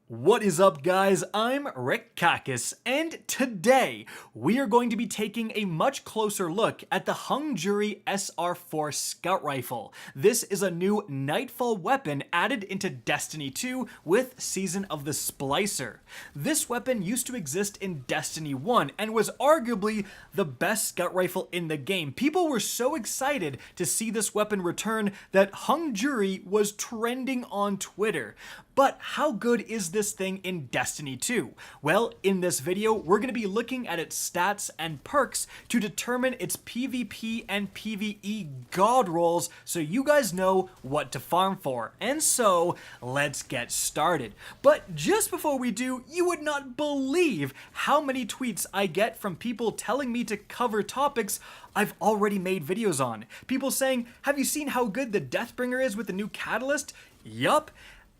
What is up, guys? I'm Rick Kakis, and today we are going to be taking a much closer look at the Hung Jury SR4 Scout Rifle. This is a new Nightfall weapon added into Destiny 2 with Season of the Splicer. This weapon used to exist in Destiny 1 and was arguably the best scout rifle in the game. People were so excited to see this weapon return that Hung Jury was trending on Twitter. But how good is this thing in Destiny 2? Well, in this video, we're going to be looking at its stats and perks to determine its PvP and PvE god rolls so you guys know what to farm for. And so, let's get started. But just before we do, you would not believe how many tweets I get from people telling me to cover topics I've already made videos on. People saying, have you seen how good the Deathbringer is with the new catalyst? Yup.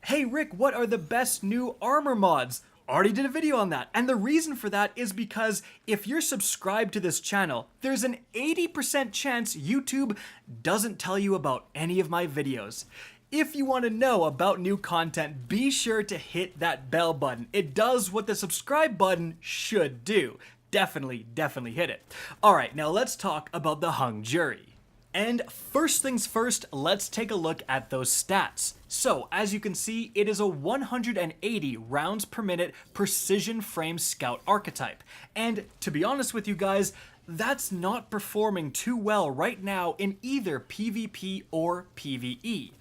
Hey Rick, what are the best new armor mods? Already did a video on that. And the reason for that is because if you're subscribed to this channel, there's an 80% chance YouTube doesn't tell you about any of my videos. If you want to know about new content, be sure to hit that bell button. It does what the subscribe button should do. Definitely hit it. Alright, now let's talk about the Hung Jury. And first things first, let's take a look at those stats. So, as you can see, it is a 180 rounds per minute precision frame scout archetype. And to be honest with you guys, that's not performing too well right now in either PvP or PvE.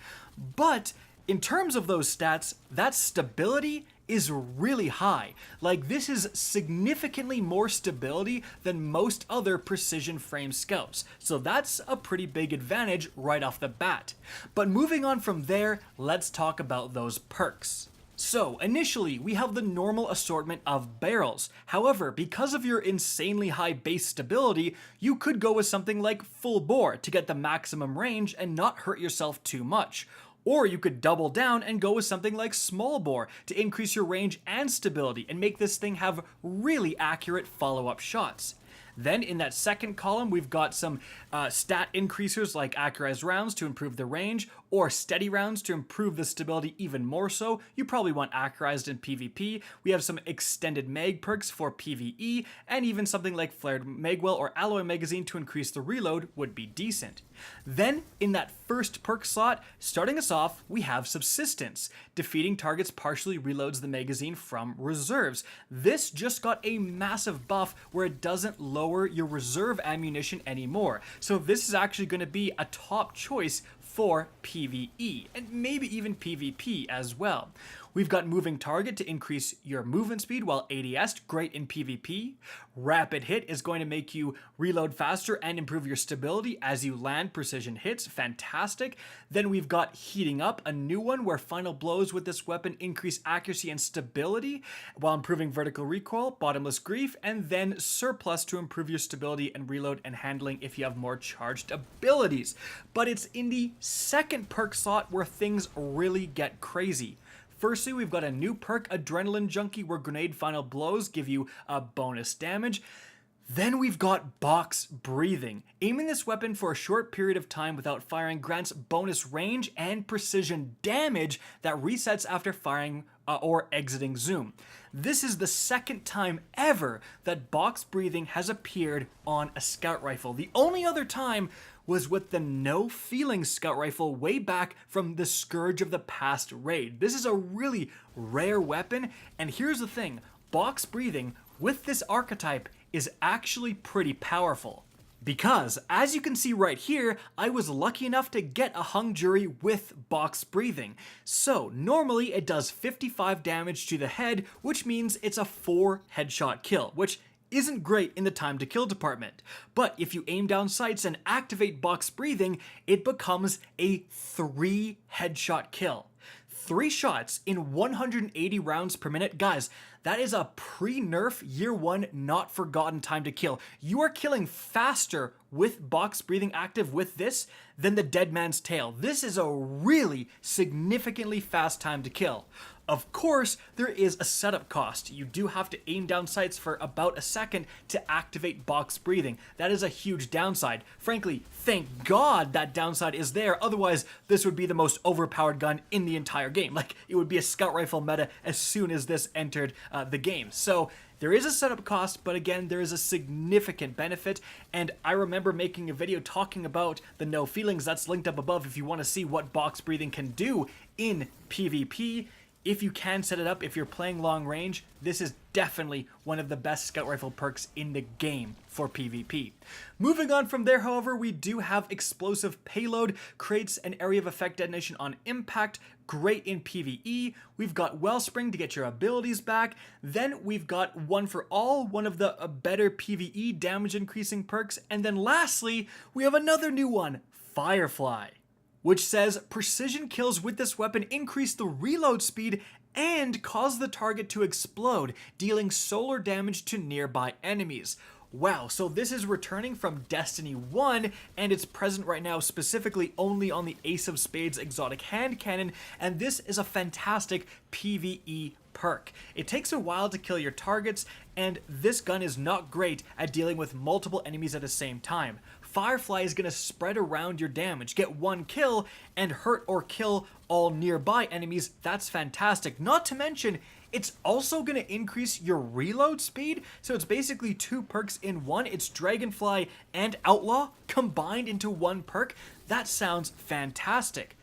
But in terms of those stats, that stability is really high. Like, this is significantly more stability than most other precision frame scouts. So that's a pretty big advantage right off the bat. But moving on from there, let's talk about those perks. So, initially, we have the normal assortment of barrels. However, because of your insanely high base stability, you could go with something like full bore to get the maximum range and not hurt yourself too much. Or you could double down and go with something like small bore to increase your range and stability and make this thing have really accurate follow-up shots. Then in that second column, we've got some stat increasers like accurized rounds to improve the range, or steady rounds to improve the stability even more so. You probably want accurized in PvP. We have some extended mag perks for PvE, and even something like flared magwell or alloy magazine to increase the reload would be decent. Then in that first perk slot, starting us off, we have subsistence. Defeating targets partially reloads the magazine from reserves. This just got a massive buff where it doesn't lower your reserve ammunition anymore. So this is actually going to be a top choice for PvE, and maybe even PvP as well. We've got moving target to increase your movement speed while ADS, great in PvP. Rapid hit is going to make you reload faster and improve your stability as you land precision hits, fantastic. Then we've got heating up, a new one where final blows with this weapon increase accuracy and stability while improving vertical recoil, bottomless grief, and then surplus to improve your stability and reload and handling if you have more charged abilities. But it's in the second perk slot where things really get crazy. Firstly, we've got a new perk, Adrenaline Junkie, where grenade final blows give you a bonus damage. Then we've got Box Breathing. Aiming this weapon for a short period of time without firing grants bonus range and precision damage that resets after firing or exiting zoom. This is the second time ever that Box Breathing has appeared on a scout rifle. The only other time was with the No Feeling scout rifle way back from the Scourge of the Past raid. This is a really rare weapon, and here's the thing, Box Breathing with this archetype is actually pretty powerful. Because, as you can see right here, I was lucky enough to get a Hung Jury with Box Breathing. So, normally it does 55 damage to the head, which means it's a 4 headshot kill, which isn't great in the time to kill department. But if you aim down sights and activate Box Breathing, it becomes a 3 headshot kill. 3 shots in 180 rounds per minute. Guys, that is a pre-nerf year 1 not forgotten time to kill. You are killing faster with Box Breathing active with this than the Dead Man's Tail. This is a really significantly fast time to kill. Of course, there is a setup cost. You do have to aim down sights for about a second to activate box breathing. That is a huge downside. Frankly, thank God that downside is there, otherwise this would be the most overpowered gun in the entire game. Like, it would be a scout rifle meta as soon as this entered the game. So there is a setup cost, but again, there is a significant benefit, and I remember making a video talking about the no feelings. That's linked up above if you want to see what box breathing can do in PvP. If you can set it up, if you're playing long range, this is definitely one of the best scout rifle perks in the game for PvP. Moving on from there, however, we do have explosive payload, creates an area of effect detonation on impact, great in PvE. We've got Wellspring to get your abilities back. Then we've got One for All, one of the better PvE damage increasing perks. And then lastly, we have another new one, Firefly, which says precision kills with this weapon increase the reload speed and cause the target to explode, dealing solar damage to nearby enemies. Wow, so this is returning from Destiny 1, and it's present right now specifically only on the Ace of Spades exotic hand cannon, and this is a fantastic PvE perk. It takes a while to kill your targets, and this gun is not great at dealing with multiple enemies at the same time. Firefly is going to spread around your damage, get one kill, and hurt or kill all nearby enemies. That's fantastic. Not to mention, it's also going to increase your reload speed, so it's basically two perks in one. It's Dragonfly and Outlaw combined into one perk. That sounds fantastic.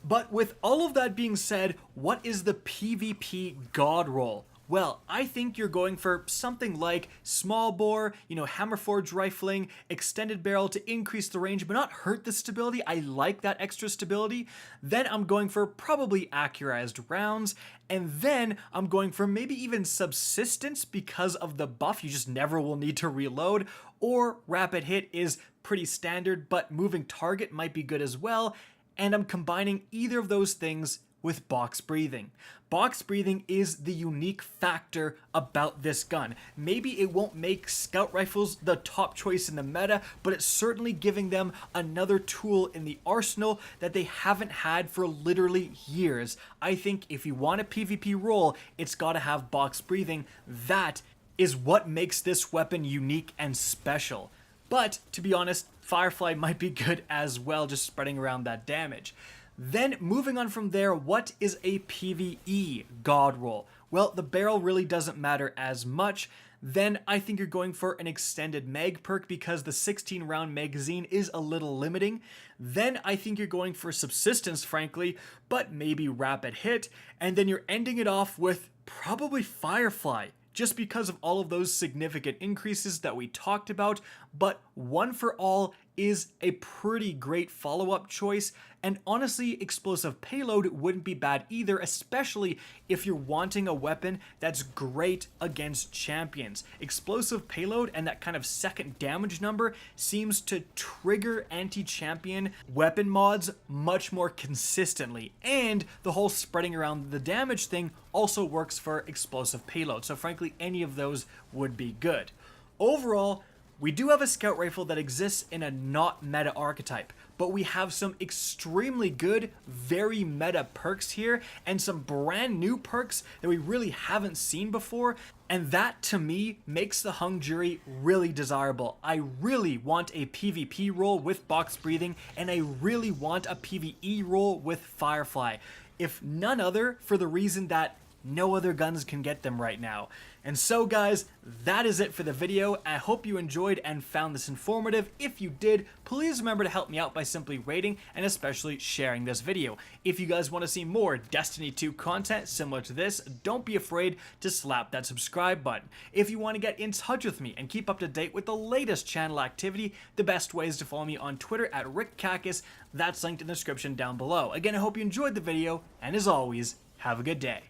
But with all of that being said, what is the PvP god roll? Well, I think you're going for something like small bore, hammerforge rifling, extended barrel to increase the range but not hurt the stability. I like that extra stability. Then I'm going for probably accurized rounds, and then I'm going for maybe even subsistence because of the buff. You just never will need to reload, or rapid hit is pretty standard, but moving target might be good as well, and I'm combining either of those things with box breathing. Box breathing is the unique factor about this gun. Maybe it won't make scout rifles the top choice in the meta, but it's certainly giving them another tool in the arsenal that they haven't had for literally years. I think if you want a PvP role, it's got to have box breathing. That is what makes this weapon unique and special. But to be honest, Firefly might be good as well, just spreading around that damage. Then moving on from there, what is a PvE god roll? Well, the barrel really doesn't matter as much. Then I think you're going for an extended mag perk because the 16 round magazine is a little limiting. Then I think you're going for subsistence, frankly, but maybe rapid hit. And then you're ending it off with probably Firefly, just because of all of those significant increases that we talked about. But One for All is a pretty great follow-up choice, and honestly, explosive payload wouldn't be bad either, especially if you're wanting a weapon that's great against champions. Explosive payload and that kind of second damage number seems to trigger anti-champion weapon mods much more consistently, and the whole spreading around the damage thing also works for explosive payload, so frankly, any of those would be good. Overall, we do have a scout rifle that exists in a not meta archetype, but we have some extremely good, very meta perks here, and some brand new perks that we really haven't seen before, and that to me makes the hung jury really desirable. I really want a PvP role with box breathing, and I really want a PvE role with Firefly, if none other for the reason that no other guns can get them right now. And so guys, that is it for the video. I hope you enjoyed and found this informative. If you did, please remember to help me out by simply rating and especially sharing this video. If you guys want to see more Destiny 2 content similar to this, don't be afraid to slap that subscribe button. If you want to get in touch with me and keep up to date with the latest channel activity, the best way is to follow me on Twitter at RickKakis. That's linked in the description down below. Again, I hope you enjoyed the video, and as always, have a good day.